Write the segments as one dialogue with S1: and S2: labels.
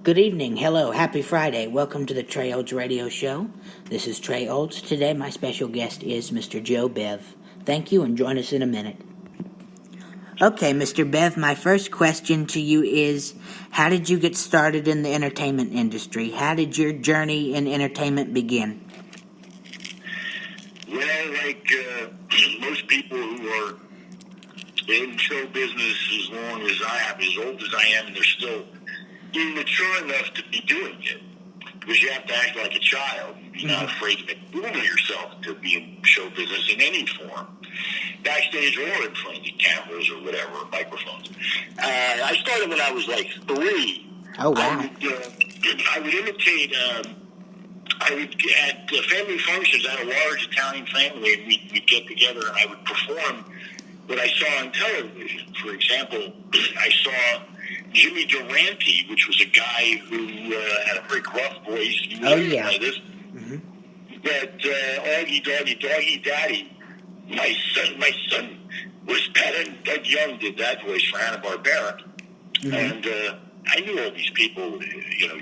S1: Good evening, hello, happy Friday. Welcome to the Trey Olds Radio Show. This is Trey Olds. Today my special guest is Mr. Joe Bev. Thank you and join us in a minute. Okay, Mr. Bev, my first question to you is, how did you get started in the entertainment industry? How did your journey in entertainment begin?
S2: Well, like most people who are in show business as long as I have, as old as I am, and they're still immature enough to be doing it. Because you have to act like a child. You're not afraid to make a fool of yourself to be in show business in any form. Backstage or in front of the cameras or whatever, microphones. I started when I was like 3.
S1: Oh, wow.
S2: I would imitate, I would, at family functions, I had a large Italian family, and we'd get together and I would perform what I saw on television. For example, I saw Jimmy Durante, which was a guy who had a very gruff voice.
S1: Oh, yeah.
S2: Like this. Mm-hmm. But Augie, Doggy, Daddy, my son was petting. Doug Young did that voice for Hanna-Barbera. Mm-hmm. And I knew all these people,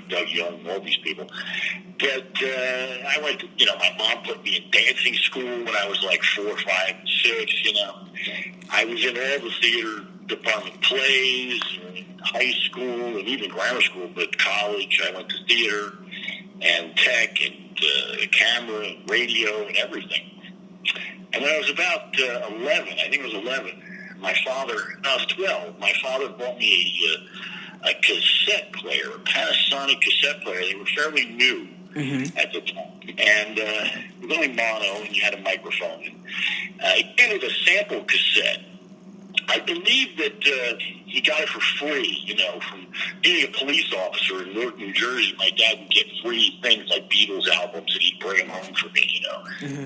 S2: Doug Young, all these people. But I went to, my mom put me in dancing school when I was like 4, 5, 6, I was in all the theater department plays, in high school, and even grammar school, but college, I went to theater and tech and camera and radio and everything. And when I was about 11, I think it was 11, I was 12, my father bought me a cassette player, a Panasonic cassette player. They were fairly new at the time. And it was only mono, and you had a microphone. And he gave it a sample cassette. I believe that he got it for free, from being a police officer in Newark, New Jersey. My dad would get free things like Beatles albums, and he'd bring them home for me,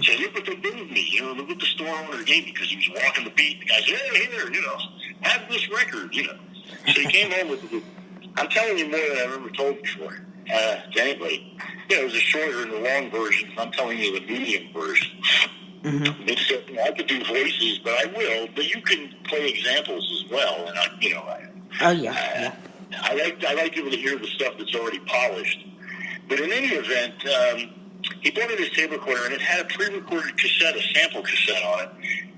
S2: Say, look what they did with me, look what the store owner gave me, because he was walking the beat. The guy said, hey, here, have this record, So he came home with I'm telling you more than I've ever told before to anybody. It was a shorter and a long version. I'm telling you the medium version. Mm-hmm. They said, I could do voices, but I will. But you can play examples as well. And I like people to hear the stuff that's already polished. But in any event, he bought me this tape recorder, and it had a pre-recorded cassette, a sample cassette on it.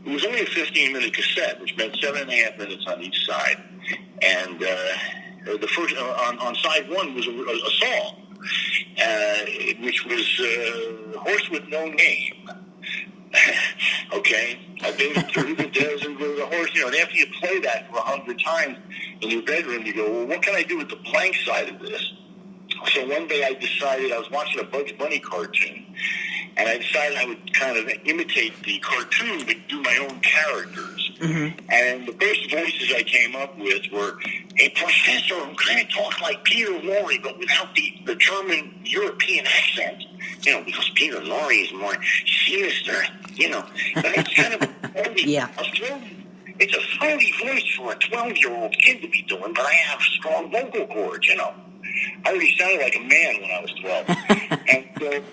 S2: It was only a 15-minute cassette, which meant 7.5 minutes on each side. And the first on side 1 was a song, which was "Horse with No Name." Okay, I've been through the desert with a horse. And after you play that for 100 times in your bedroom, you go, well, what can I do with the blank side of this? So one day I decided, I was watching a Bugs Bunny cartoon, and I decided I would kind of imitate the cartoon but do my own characters. Mm-hmm. And the first voices I came up with were a professor who kind of talked like Peter Lorre, but without the German European accent. Because Peter Lorre is more sinister, But it's kind of it's a throaty voice for a 12-year-old kid to be doing, but I have strong vocal cords, I already sounded like a man when I was 12. And,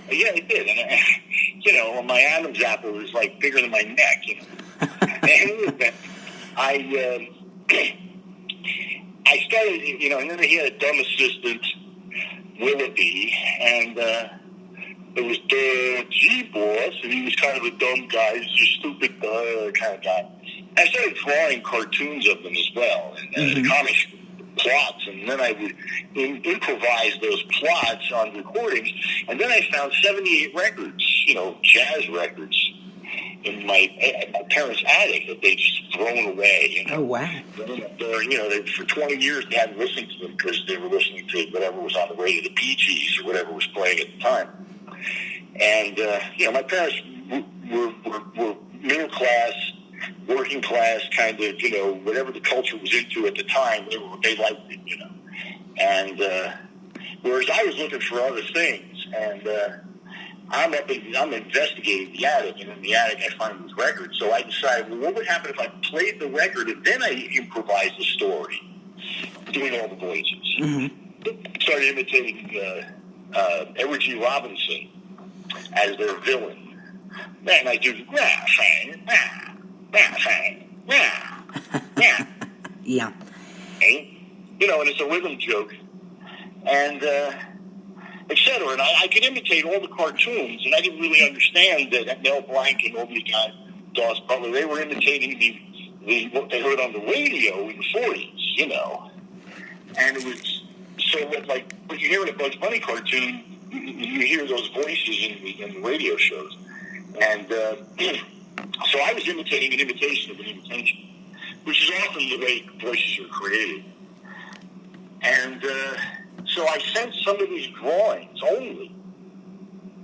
S2: it did. And, my Adam's apple is, like, bigger than my neck, And I started, and then he had a dumb assistant, Willoughby, and it was the G-Boss, and he was kind of a dumb guy. He was a stupid kind of guy. I started drawing cartoons of them as well, and the comics plots, and then I would improvise those plots on recordings, and then I found 78 records, jazz records, in my parents' attic that they'd just thrown away.
S1: Oh, wow.
S2: For 20 years they hadn't listened to them because they were listening to whatever was on the radio, the Bee Gees or whatever was playing at the time. And, my parents were middle class, working class, kind of, whatever the culture was into at the time, they liked it, And whereas I was looking for other things, and I'm investigating the attic, and in the attic I find these records. So I decided, well, what would happen if I played the record and then I improvised the story, doing all the voices. Mm-hmm. Started imitating Edward G. Robinson as their villain. Then I do
S1: yeah.
S2: And it's a rhythm joke. and et cetera. And I could imitate all the cartoons, and I didn't really understand that Mel Blanc and all these guys, Doss Butler, they were imitating what they heard on the radio in the 40s, you know. And it was so like when you hear in a Bugs Bunny cartoon, you hear those voices in the radio shows. And so I was imitating an imitation of an imitation, which is often the way voices are created. And so I sent some of these drawings only.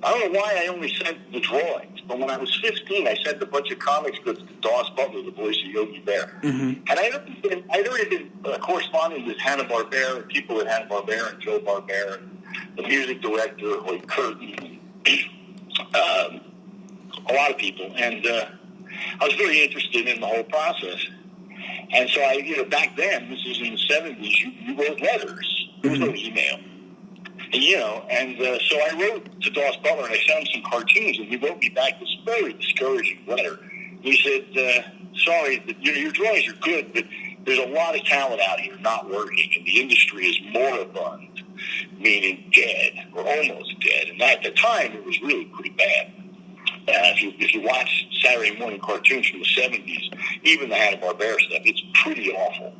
S2: I don't know why I only sent the drawings, but when I was 15, I sent a bunch of comic strips to Doss Butler, the voice of Yogi Bear. Mm-hmm. And I'd already been corresponding with Hanna-Barbera, and people at Hanna-Barbera, and Joe Barbera, and the music director, like Curtin, and a lot of people. And I was very interested in the whole process. And so back then, this is in the 70s, you wrote letters. There was no email. And, so I wrote to Doss Butler, and I sent him some cartoons, and he wrote me back this very discouraging letter. He said, sorry, your drawings are good, but there's a lot of talent out here not working, and the industry is moribund, meaning dead, or almost dead. And at the time, it was really pretty bad. If you watch Saturday morning cartoons from the 70s, even the Hanna-Barbera stuff, it's pretty awful,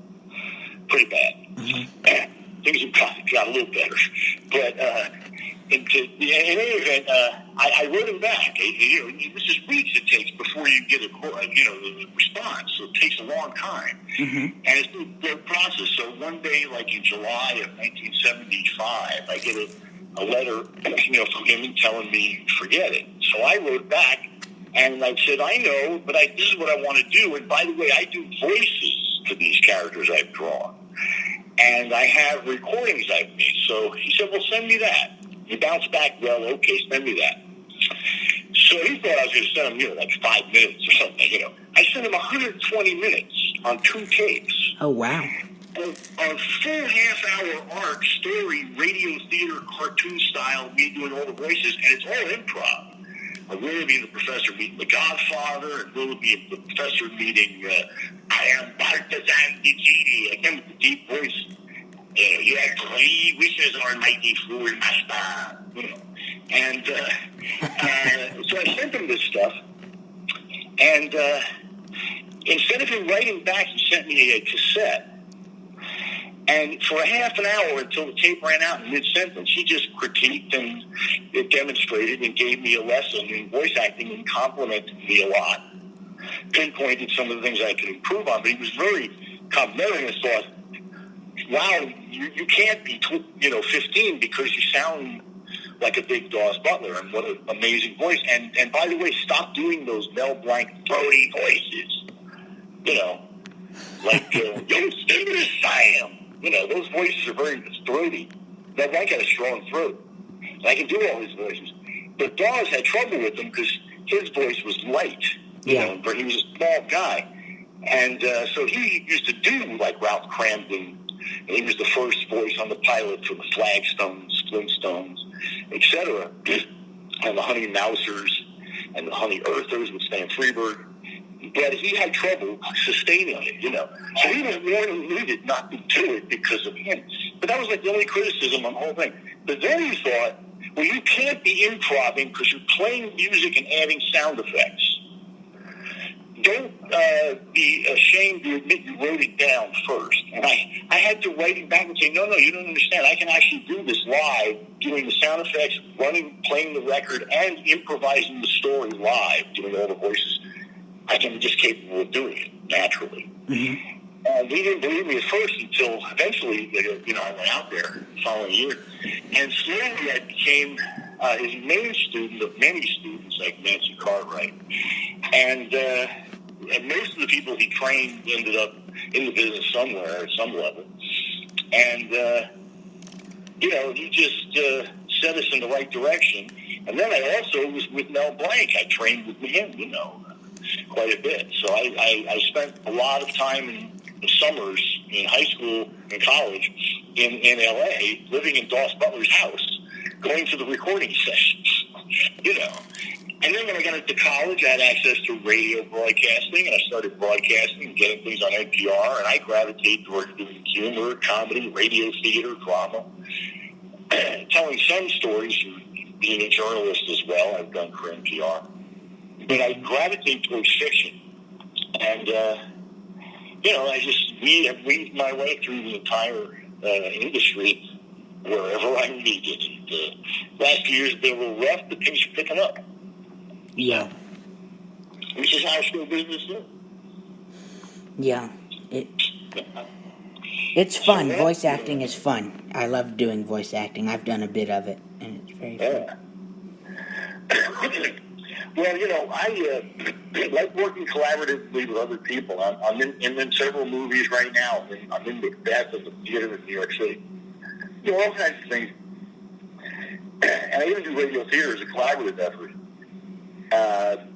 S2: pretty bad. Mm-hmm. Things have got a little better. But in any event, I wrote him back. This is weeks it takes before you get a response, so it takes a long time. Mm-hmm. And it's a process. So one day, like in July of 1975, I get a letter from him telling me, forget it. So I wrote back, and I said, I know, but this is what I want to do. And by the way, I do voices for these characters I've drawn. And I have recordings I've made. So he said, well, send me that. He bounced back, well, okay, send me that. So he thought I was going to send him, like 5 minutes or something, I sent him 120 minutes on 2 tapes.
S1: Oh, wow.
S2: A full half-hour arc story, radio, theater, cartoon style, me doing all the voices, and it's all improv. Willoughby and the professor meeting the Godfather, and Willoughby and the professor meeting, I am Balthazar di Gidi, again with the deep voice. You have 3 wishes on mighty fool master. And so I sent him this stuff, and instead of him writing back, he sent me a cassette. And for a half an hour until the tape ran out in mid-sentence, he just critiqued and demonstrated and gave me a lesson in voice acting and complimented me a lot. Pinpointed some of the things I could improve on, but he was very complimentary and thought, wow, you can't be 15 because you sound like a big Doss Butler, and what an amazing voice. And by the way, stop doing those Mel Blanc throaty voices. Like, yo, Stimulus Sam. Those voices are very throaty. Mel Blanc had a strong throat. And I can do all his voices. But Doss had trouble with them because his voice was light. But he was a small guy. And so he used to do like Ralph Cramden. And he was the first voice on the pilot for the Flagstones, Flintstones, etc. And the Honey Mousers and the Honey Earthers with Stan Freberg. But he had trouble sustaining it, So he was warning me not to do it because of him. But that was like the only criticism on the whole thing. But then he thought, well, you can't be improvising because you're playing music and adding sound effects. Don't be ashamed to admit you wrote it down first. And I had to write him back and say, no, you don't understand. I can actually do this live, doing the sound effects, playing the record, and improvising the story live, doing all the voices. I'm just capable of doing it naturally. Mm-hmm. And he didn't believe me at first until eventually, I went out there the following year. And slowly I became his main student of many students like Nancy Cartwright. And most of the people he trained ended up in the business somewhere at some level. And, he just set us in the right direction. And then I also was with Mel Blanc. I trained with him, quite a bit. So I spent a lot of time in the summers in high school and college in L.A., living in Doss Butler's house, going to the recording sessions, And then when I got into college, I had access to radio broadcasting, and I started broadcasting and getting things on NPR, and I gravitated toward doing humor, comedy, radio, theater, drama. telling some stories, being a journalist as well. I've done for NPR. But I gravitate towards fiction. And, I just weaved my way through the entire industry wherever I'm needed. Last few years have been a little rough, but things are picking up.
S1: Yeah.
S2: Which is how show business is.
S1: Yeah. It's fun. Voice acting is fun. I love doing voice acting. I've done a bit of it, and it's very fun.
S2: Well, I like working collaboratively with other people. I'm in several movies right now. I'm in Macbeth at the theater in New York City. All kinds of things. And I even do radio theater as a collaborative effort.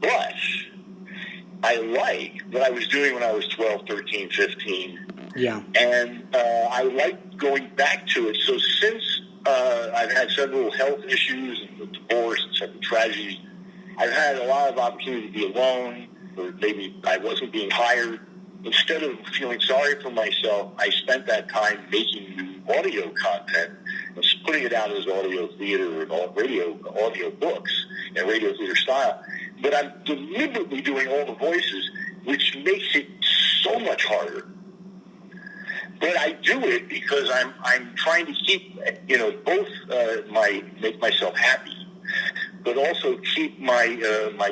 S2: But I like what I was doing when I was 12, 13, 15.
S1: Yeah.
S2: And I like going back to it. So since I've had several health issues and divorce and several tragedies, I've had a lot of opportunity to be alone, or maybe I wasn't being hired. Instead of feeling sorry for myself, I spent that time making new audio content and putting it out as audio theater and radio audio books in radio theater style. But I'm deliberately doing all the voices, which makes it so much harder. But I do it because I'm trying to keep, both make myself happy, but also keep my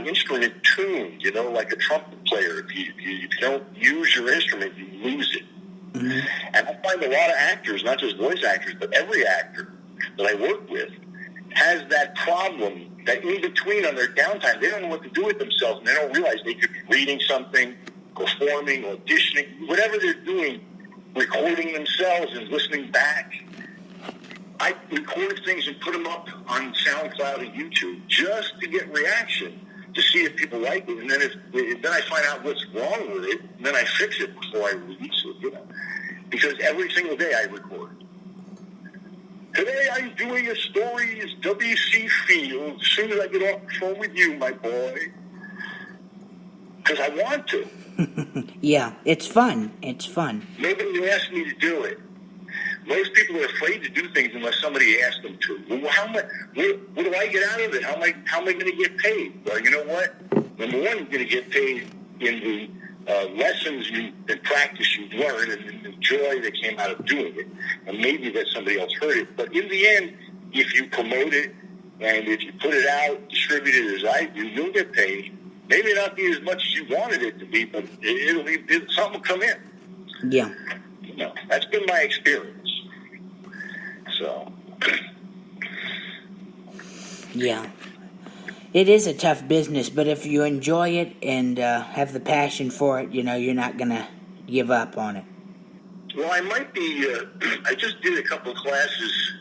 S2: instrument tuned, like a trumpet player. If you don't use your instrument, you lose it. Mm-hmm. And I find a lot of actors, not just voice actors, but every actor that I work with has that problem, that in between on their downtime, they don't know what to do with themselves, and they don't realize they could be reading something, performing, auditioning, whatever they're doing, recording themselves and listening back. I record things and put them up on SoundCloud and YouTube just to get reaction, to see if people like it. And then I find out what's wrong with it, and then I fix it before I release it, Because every single day I record. Today I'm doing a story as W.C. Fields. As soon as I get off the phone with you, my boy. Because I want to.
S1: Yeah, it's fun. It's fun.
S2: Nobody asked me to do it. Most people are afraid to do things unless somebody asks them to. Well, what do I get out of it? How am I going to get paid? Well, you know what? Number one, you're going to get paid in the lessons and practice you learned and the joy that came out of doing it. And maybe that somebody else heard it. But in the end, if you promote it and if you put it out, distribute it as I do, you'll get paid. Maybe not be as much as you wanted it to be, but something will come in.
S1: Yeah.
S2: That's been my experience. So.
S1: Yeah. It is a tough business, but if you enjoy it and have the passion for it, you're not going to give up on it.
S2: Well, I might be, I just did a couple of classes.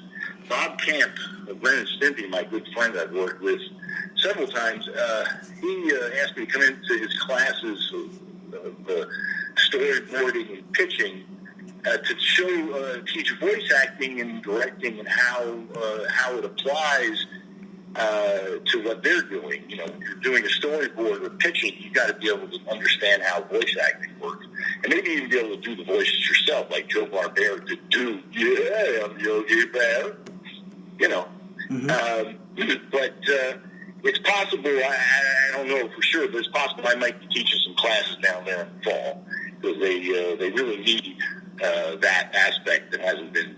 S2: Bob Camp of Ren and Stimpy, my good friend I've worked with several times, he asked me to come into his classes of storyboarding and pitching to teach voice acting and directing and how it applies to what they're doing. When you're doing a storyboard or pitching, you got to be able to understand how voice acting works, and maybe even be able to do the voices yourself, like Joe Barbera could do. Yeah, I'm Yogi Bear.
S1: Mm-hmm.
S2: But it's possible. I don't know for sure, but it's possible I might be teaching some classes down there in the fall because they really need that aspect that hasn't been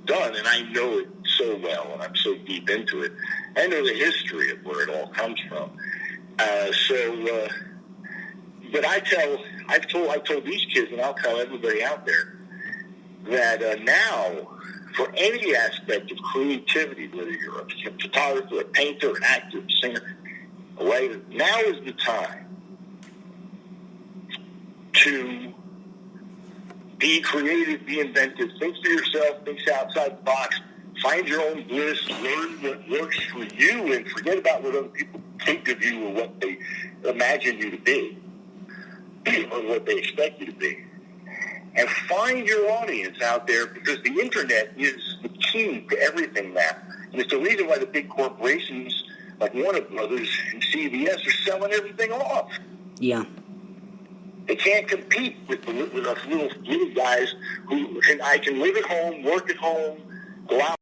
S2: done, and I know it so well, and I'm so deep into it. I know the history of where it all comes from. But I've told these kids, and I'll tell everybody out there that now, for any aspect of creativity, whether you're a photographer, a painter, an actor, a singer, a writer, now is the time to be creative, be inventive, think for yourself, think outside the box, find your own bliss, learn what works for you, and forget about what other people think of you or what they imagine you to be or what they expect you to be. And find your audience out there, because the internet is the key to everything now. And it's the reason why the big corporations like Warner Brothers and CBS are selling everything off.
S1: Yeah.
S2: They can't compete with us little guys who I can live at home, work at home, go out.